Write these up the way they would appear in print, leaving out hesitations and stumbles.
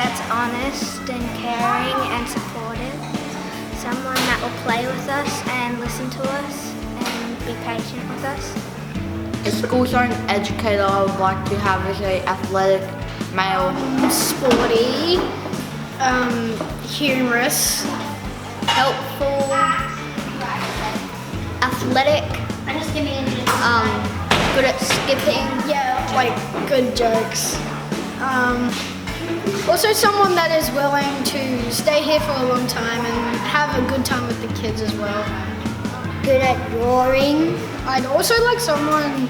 that's honest and caring and supportive. Someone that will play with us and listen to us and be patient with us. A school zone educator I would like to have is a athletic male. Sporty, humorous, helpful, athletic, good at skipping. Yeah, like good jokes. Also someone that is willing to stay here for a long time and have a good time with the kids as well. Good at drawing. I'd also like someone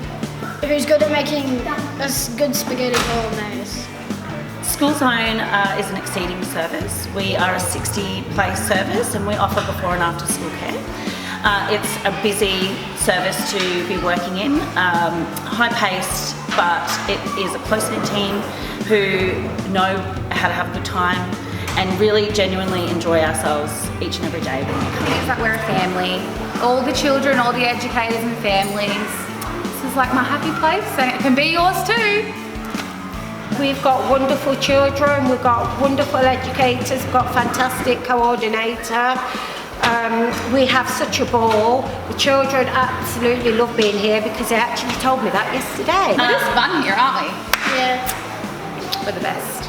who's good at making a good spaghetti bolognese. School Zone is an exceeding service. We are a 60-place service and we offer before and after school care. It's a busy service to be working in, high-paced, but it is a close-knit team who know how to have a good time and really genuinely enjoy ourselves each and every day. It's like we're a family. All the children, all the educators and families. This is like my happy place and it can be yours too. We've got wonderful children, we've got wonderful educators, we've got fantastic coordinator. We have such a ball. The children absolutely love being here because they actually told me that yesterday. We're just fun here, aren't we? Yeah. We're the best.